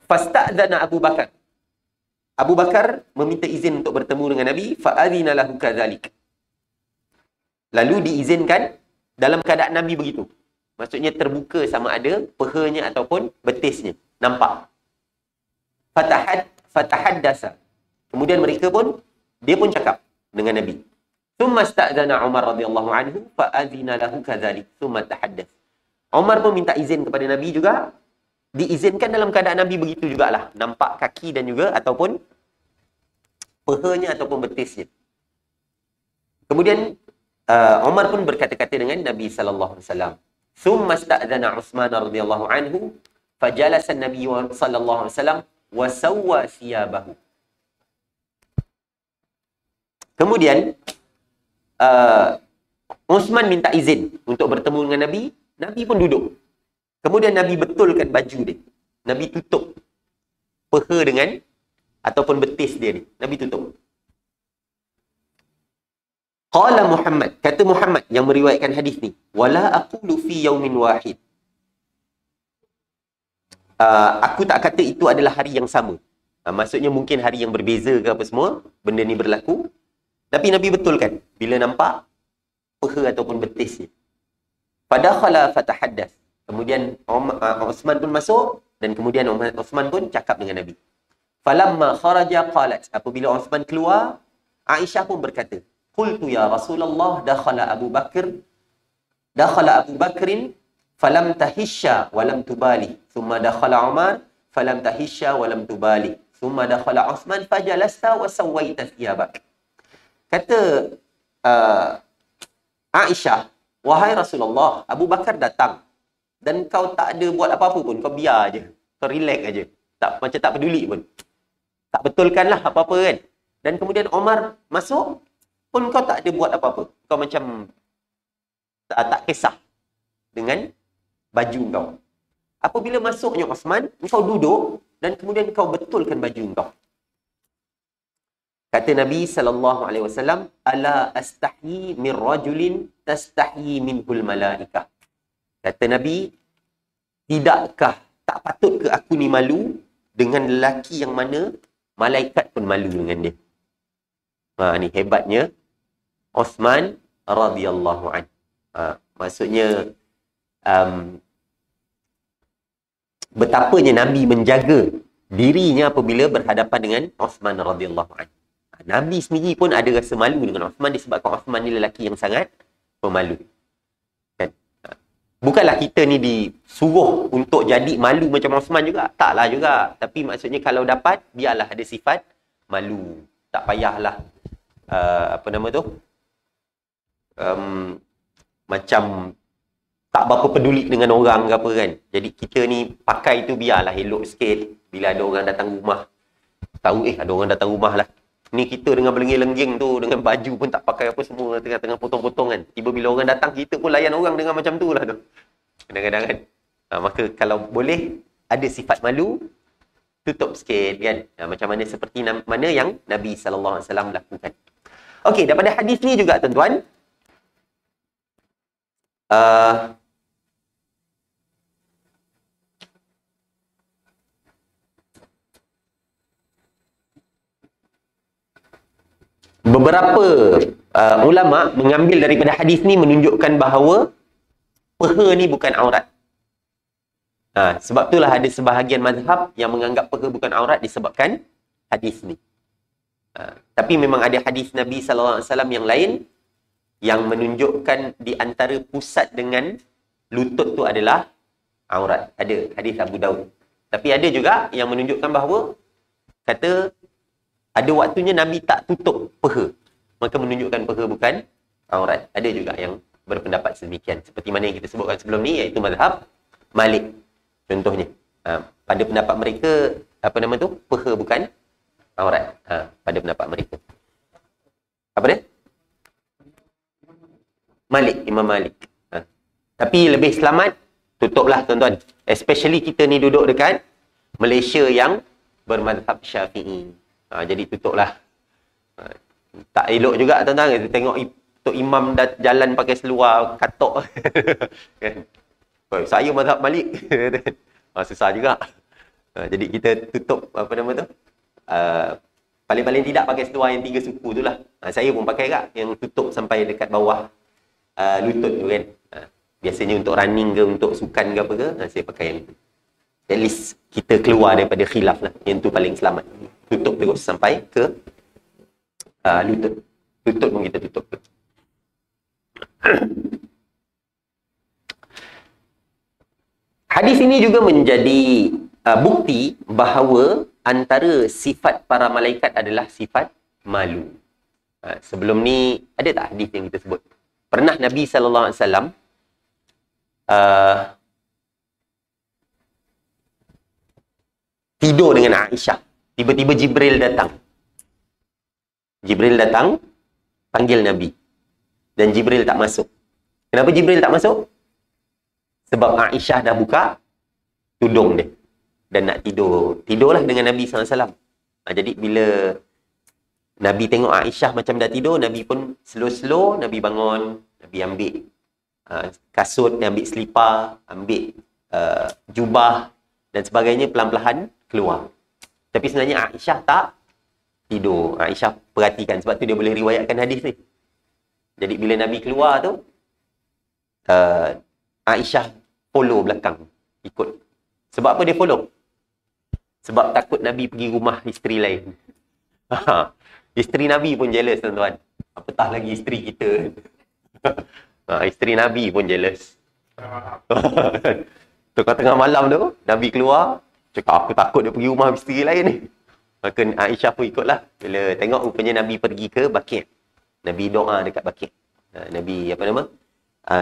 S1: Fasta'dhana Abu Bakar. Abu Bakar meminta izin untuk bertemu dengan Nabi. Fa'adhina lahu kadzalik. Lalu diizinkan dalam keadaan Nabi begitu. Maksudnya terbuka sama ada pehanya ataupun betisnya. Nampak. Fatahaddasa. Kemudian mereka pun, dia pun cakap dengan Nabi. Thumma sta'dhana Umar radhiyallahu anhu fa'adhina lahu kadzalik. Thumma tahaddath. Umar pun minta izin kepada Nabi juga. Diizinkan dalam keadaan Nabi begitu jugalah. Nampak kaki dan juga ataupun pehanya ataupun betisnya. Kemudian Umar pun berkata-kata dengan Nabi sallallahu alaihi wasallam. Thumma sta'dhana Utsman radhiyallahu anhu fajalasa an-nabiy sallallahu alaihi wasallam wa sawwa thiyabahu. Kemudian Utsman minta izin untuk bertemu dengan Nabi. Nabi pun duduk. Kemudian Nabi betulkan baju dia. Nabi tutup peha dengan ataupun betis dia ni. Nabi tutup. Qala Muhammad, kata Muhammad yang meriwayatkan hadis ni, wala aqulu fi yaumin wahid. Aku tak kata itu adalah hari yang sama. Maksudnya mungkin hari yang berbeza ke apa semua, benda ni berlaku. Tapi Nabi betulkan bila nampak peha ataupun betis ni. Fadakhala fatahaddath. Kemudian Uthman pun masuk dan kemudian Uthman pun cakap dengan Nabi. Falamma kharaja qalat. Apabila Uthman keluar, Aisyah pun berkata, "Qultu ya Rasulullah, dakhala Abu Bakrin falam tahisha wa lam tubali. Thumma dakhala Umar falam tahisha wa lam tubali. Thumma dakhala Uthman fajalasta wa sawaita thiyabak." Kata Aisyah, "Wahai Rasulullah, Abu Bakar datang dan kau tak ada buat apa-apa pun, kau biar je, kau relax aja. Macam tak peduli pun. Tak betulkanlah apa-apa kan. Dan kemudian Umar masuk pun kau tak ada buat apa-apa. Kau macam tak kisah dengan baju kau. Apabila masuknya Uthman, kau duduk dan kemudian kau betulkan baju kau." Kata Nabi SAW, "Ala astahyi min rajulin tastahyi minhul malaikah." Kata Nabi, "Tidakkah, tak patut ke aku ni malu dengan lelaki yang mana malaikat pun malu dengan dia?" Ni hebatnya Uthman radhiyallahu anhu. Maksudnya betapanya Nabi menjaga dirinya apabila berhadapan dengan Uthman radhiyallahu anhu. Nabi sendiri pun ada rasa malu dengan Uthman disebabkan Uthman ni lelaki yang sangat pemalu. Kan? Bukanlah kita ni disuruh untuk jadi malu macam Uthman juga. Taklah juga. Tapi maksudnya kalau dapat, biarlah ada sifat malu. Tak payahlah macam tak berapa peduli dengan orang ke apa kan. Jadi kita ni pakai tu biarlah elok sikit. Bila ada orang datang rumah, tahu ada orang datang rumah lah. Ni kita dengan belengging-lengging tu, dengan baju pun tak pakai apa semua, tengah-tengah potong-potong kan. Tiba bila orang datang, kita pun layan orang dengan macam tu lah tu. Kadang-kadang kan. Maka kalau boleh, ada sifat malu, tutup sikit kan. Macam mana seperti mana yang Nabi SAW lakukan. Okey, daripada hadis ni juga tuan-tuan, beberapa ulama mengambil daripada hadis ni menunjukkan bahawa peha ni bukan aurat. Sebab itulah ada sebahagian mazhab yang menganggap peha bukan aurat disebabkan hadis ni. Tapi memang ada hadis Nabi SAW yang lain yang menunjukkan di antara pusat dengan lutut tu adalah aurat. Ada hadis Abu Daud. Tapi ada juga yang menunjukkan bahawa kata ada waktunya Nabi tak tutup peha, maka menunjukkan peha bukan aurat. Ada juga yang berpendapat sedemikian. Seperti mana yang kita sebutkan sebelum ni, iaitu mazhab Malik. Contohnya, pada pendapat mereka, peha bukan aurat. Pada pendapat mereka. Apa dia? Imam Malik. Tapi lebih selamat, tutuplah tuan-tuan. Especially kita ni duduk dekat Malaysia yang bermazhab Syafi'i. Jadi tutuplah. Tak elok juga tuan-tuan. Kita tengok Tok Imam dah jalan pakai seluar katok. Kan? Saya mazhab Malik. Susah juga. Jadi kita tutup paling-paling tidak pakai seluar yang 3 suku tu lah. Saya pun pakai kak yang tutup sampai dekat bawah lutut tu kan. Biasanya untuk running ke, untuk sukan ke apa ke, saya pakai yang tu. At least kita keluar daripada khilaf lah. Yang tu paling selamat. Tutup terus sampai ke lutut. Lutut pun kita tutup. Hadis ini juga menjadi bukti bahawa antara sifat para malaikat adalah sifat malu. Sebelum ni, ada tak hadis yang kita sebut? Pernah Nabi SAW tidur dengan Aisyah. Tiba-tiba Jibril datang. Jibril datang, panggil Nabi. Dan Jibril tak masuk. Kenapa Jibril tak masuk? Sebab Aisyah dah buka tudung dia. Dan nak tidur. Tidurlah dengan Nabi SAW. Jadi bila Nabi tengok Aisyah macam dah tidur, Nabi pun slow-slow, Nabi bangun, Nabi ambil kasut, ambil selipar, ambil jubah dan sebagainya, pelan-pelan keluar. Tapi sebenarnya Aisyah tak tidur. Aisyah perhatikan. Sebab tu dia boleh riwayatkan hadis ni. Jadi bila Nabi keluar tu, Aisyah follow belakang. Ikut. Sebab apa dia follow? Sebab takut Nabi pergi rumah isteri lain. Isteri Nabi pun jealous, tuan-tuan. Apatah lagi isteri kita. Isteri Nabi pun jealous. Tengah malam tu, Nabi keluar. Cakap, aku takut dia pergi rumah isteri lain ni. Maka Aisyah pun ikutlah. Bila tengok rupanya Nabi pergi ke Baqi'. Nabi doa dekat Baqi'. Nabi, apa nama?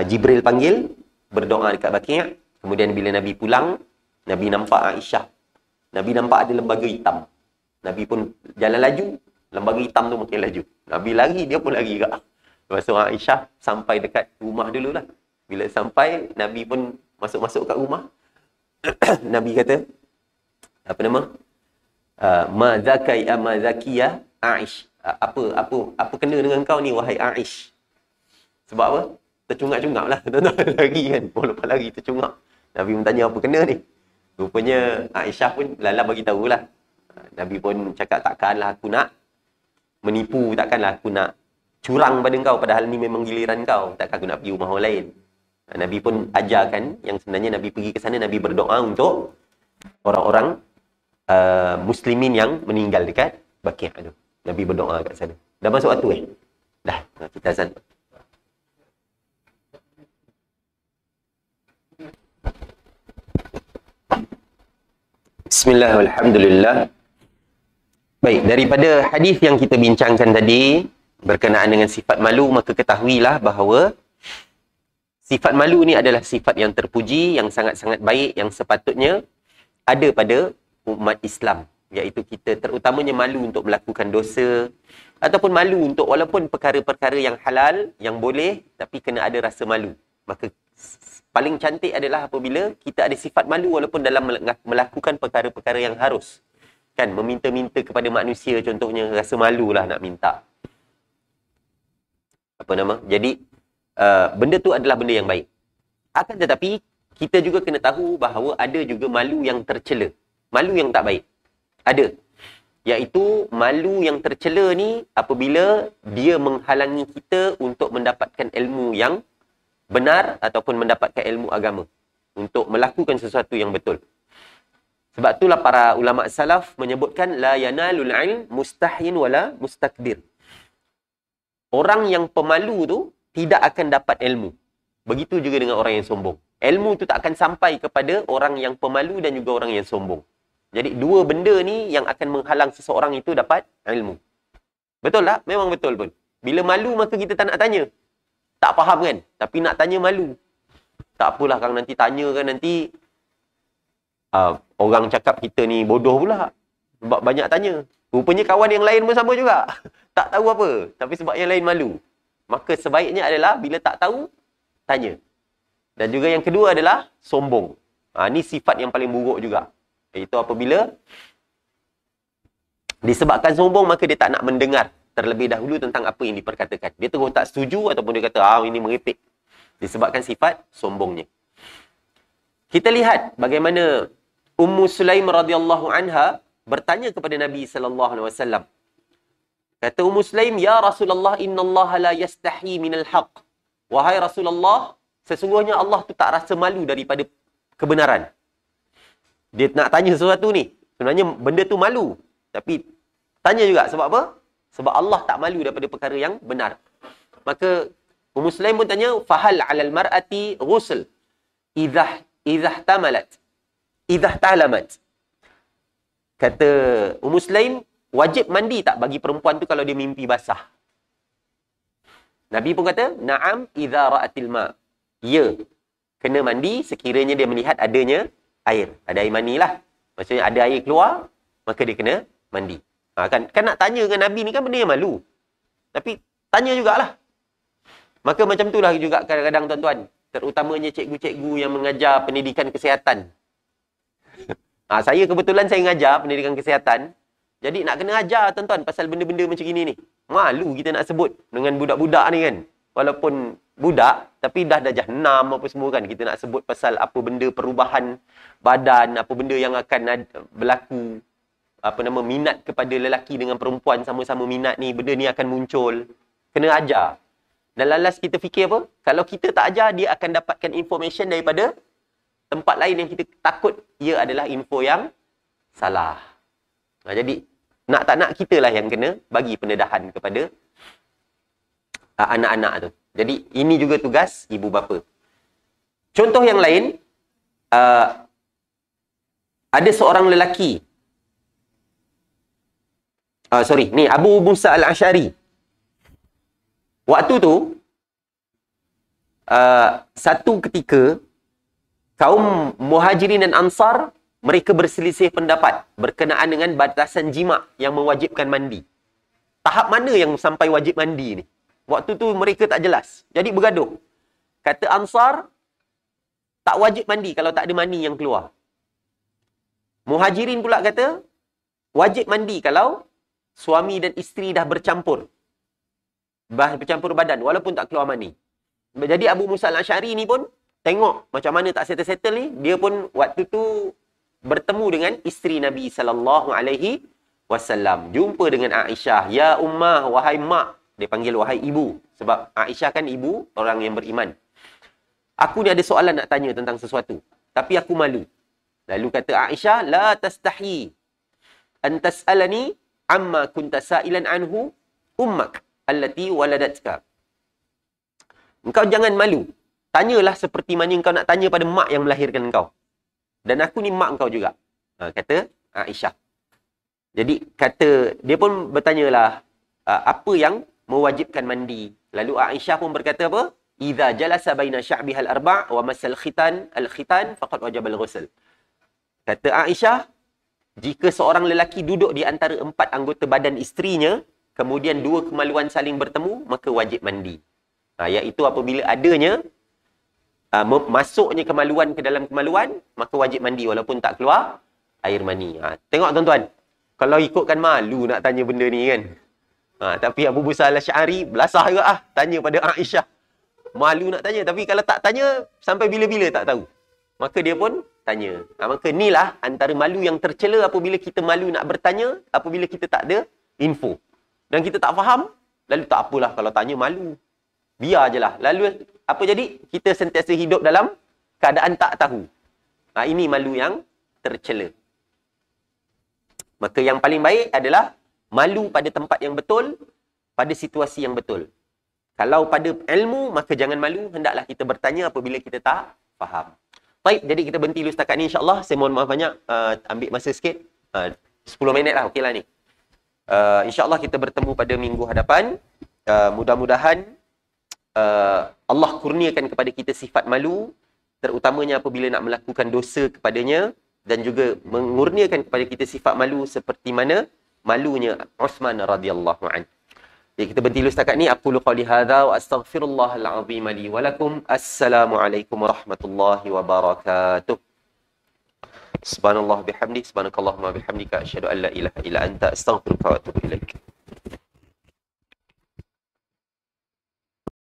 S1: Jibril panggil, berdoa dekat Baqi'. Kemudian bila Nabi pulang, Nabi nampak Aisyah. Nabi nampak ada lembaga hitam. Nabi pun jalan laju, lembaga hitam tu makin laju. Nabi lari, dia pun lari juga. Lepas tu Aisyah sampai dekat rumah dululah. Bila sampai, Nabi pun masuk-masuk kat rumah. Nabi kata, apa nama? Ma zakiya Aish. Apa kena dengan kau ni, wahai Aish? Sebab apa? Tercungak-cungak lah. Lari kan. Lepas lari tercungak. Nabi pun tanya, apa kena ni? Rupanya Aisyah pun lala bagi tahulah. Nabi pun cakap, takkanlah aku nak menipu, takkanlah aku nak curang pada kau, padahal ni memang giliran kau. Takkan aku nak pergi rumah orang lain. Nabi pun ajarkan yang sebenarnya Nabi pergi ke sana, Nabi berdoa untuk orang-orang muslimin yang meninggal dekat Baqi' tu. Nabi berdoa kat sana. Dah masuk waktu Dah, kita azan. Bismillah, alhamdulillah. Baik, daripada hadis yang kita bincangkan tadi berkenaan dengan sifat malu, maka ketahuilah bahawa sifat malu ni adalah sifat yang terpuji, yang sangat-sangat baik, yang sepatutnya ada pada umat Islam. Iaitu kita terutamanya malu untuk melakukan dosa, ataupun malu untuk walaupun perkara-perkara yang halal, yang boleh, tapi kena ada rasa malu. Maka paling cantik adalah apabila kita ada sifat malu walaupun dalam melakukan perkara-perkara yang harus. Kan, meminta-minta kepada manusia contohnya, rasa malulah nak minta. Apa nama? Jadi, benda tu adalah benda yang baik. Akan tetapi, kita juga kena tahu bahawa ada juga malu yang tercela. Malu yang tak baik. Ada. Iaitu malu yang tercela ni apabila dia menghalangi kita untuk mendapatkan ilmu yang benar ataupun mendapatkan ilmu agama. Untuk melakukan sesuatu yang betul. Sebab itulah para ulama salaf menyebutkan la yanalul ilm mustahyin wala mustakbir. Orang yang pemalu tu tidak akan dapat ilmu. Begitu juga dengan orang yang sombong. Ilmu tu tak akan sampai kepada orang yang pemalu dan juga orang yang sombong. Jadi dua benda ni yang akan menghalang seseorang itu dapat ilmu. Betul tak? Memang betul pun. Bila malu maka kita tak nak tanya. Tak faham kan? Tapi nak tanya malu. Tak apalah kang, nanti tanya kan nanti orang cakap kita ni bodoh pula. Sebab banyak tanya. Rupanya kawan yang lain pun sama juga. Tak tahu apa. Tapi sebab yang lain malu. Maka sebaiknya adalah bila tak tahu, tanya. Dan juga yang kedua adalah sombong. Ni sifat yang paling buruk juga. Iaitu apabila disebabkan sombong, maka dia tak nak mendengar terlebih dahulu tentang apa yang diperkatakan. Dia terus tak setuju ataupun dia kata, ini merepek. Disebabkan sifat sombongnya. Kita lihat bagaimana Ummu Sulaim radhiyallahu anha bertanya kepada Nabi sallallahu alaihi wasallam. Kata Ummu Sulaim, "Ya Rasulullah, innallaha la yastahi minal haqq." Wahai Rasulullah, sesungguhnya Allah tu tak rasa malu daripada kebenaran. Dia nak tanya sesuatu ni. Sebenarnya benda tu malu. Tapi tanya juga sebab apa? Sebab Allah tak malu daripada perkara yang benar. Maka Ummu Sulaim pun tanya, "Fahal 'alal mar'ati ghusl idza talamat?" Kata Ummu Sulaim, wajib mandi tak bagi perempuan tu kalau dia mimpi basah? Nabi pun kata, "Na'am idza ra'atil ma." Ya, kena mandi sekiranya dia melihat adanya air. Ada air mani lah. Maksudnya ada air keluar, maka dia kena mandi. Kan nak tanya dengan Nabi ni kan benda yang malu. Tapi tanya jugalah. Maka macam itulah juga kadang-kadang tuan-tuan. Terutamanya cikgu-cikgu yang mengajar pendidikan kesihatan. Saya kebetulan saya mengajar pendidikan kesihatan. Jadi nak kena ajar tuan-tuan pasal benda-benda macam gini ni. Malu kita nak sebut dengan budak-budak ni kan. Walaupun budak, tapi dah darjah 6 apa semua kan. Kita nak sebut pasal apa benda perubahan badan, apa benda yang akan berlaku. minat kepada lelaki dengan perempuan sama-sama minat ni, benda ni akan muncul. Kena ajar. Dan lalas kita fikir apa? Kalau kita tak ajar, dia akan dapatkan information daripada tempat lain yang kita takut ia adalah info yang salah. Jadi, nak tak nak kita lah yang kena bagi pendedahan kepada anak-anak tu. Jadi, ini juga tugas ibu bapa. Contoh yang lain, ada seorang lelaki. Ni Abu Musa Al-Asy'ari. Waktu tu, satu ketika, kaum Muhajirin dan Ansar, mereka berselisih pendapat berkenaan dengan batasan jima' yang mewajibkan mandi. Tahap mana yang sampai wajib mandi ni? Waktu tu mereka tak jelas. Jadi bergaduh. Kata Ansar, tak wajib mandi kalau tak ada mani yang keluar. Muhajirin pula kata, wajib mandi kalau suami dan isteri dah bercampur. Bercampur badan walaupun tak keluar mani. Jadi Abu Musa Al-Asy'ari ni pun tengok macam mana tak settle-settle ni, dia pun waktu tu bertemu dengan isteri Nabi sallallahu alaihi wasallam. Jumpa dengan Aisyah, "Ya ummah, wahai mak." Dia panggil wahai ibu sebab Aisyah kan ibu orang yang beriman. "Aku ni ada soalan nak tanya tentang sesuatu, tapi aku malu." Lalu kata Aisyah, "La tastahi an tas'alani amma kunta sa'ilan anhu ummak allati waladatka." Engkau jangan malu. Tanyalah seperti mana engkau nak tanya pada mak yang melahirkan engkau. Dan aku ni mak engkau juga. Kata Aisyah. Jadi kata, dia pun bertanyalah apa yang mewajibkan mandi. Lalu Aisyah pun berkata apa? "Idza jalasa baina sya'biha al-arba' wa masal al-khitan faqad wajaba al-ghusl." Kata Aisyah, jika seorang lelaki duduk di antara 4 anggota badan isterinya, kemudian 2 kemaluan saling bertemu, maka wajib mandi. Iaitu apabila adanya masuknya kemaluan ke dalam kemaluan, maka wajib mandi walaupun tak keluar air mani. Tengok tuan-tuan, kalau ikutkan malu nak tanya benda ni kan. Tapi Abu Musa Al-Asy'ari belasah juga tanya pada Aisyah. Malu nak tanya, tapi kalau tak tanya sampai bila-bila tak tahu. Maka dia pun tanya. Maka inilah antara malu yang tercela apabila kita malu nak bertanya, apabila kita tak ada info. Dan kita tak faham, lalu tak apalah kalau tanya malu. Biar je lah. Lalu apa jadi? Kita sentiasa hidup dalam keadaan tak tahu. Ini malu yang tercela. Maka yang paling baik adalah malu pada tempat yang betul, pada situasi yang betul. Kalau pada ilmu, maka jangan malu. Hendaklah kita bertanya apabila kita tak faham. Baik, jadi kita berhenti dulu setakat ni insyaAllah. Saya mohon maaf banyak. Ambil masa sikit. 10 minit lah, okey lah ni. InsyaAllah kita bertemu pada minggu hadapan. Mudah-mudahan Allah kurniakan kepada kita sifat malu, terutamanya apabila nak melakukan dosa kepadanya, dan juga mengurniakan kepada kita sifat malu seperti mana malunya Uthman radhiyallahu anhu. Jadi kita berhenti dulu setakat ni. Aqulu qawli hadza wa astaghfirullahal azim li wa lakum. Assalamualaikum warahmatullahi wabarakatuh. Subhanallah bihamdi, subhanakallahumma bihamdika, asyhadu an la ilaha illa anta, astaghfiruka wa atubu ilaik.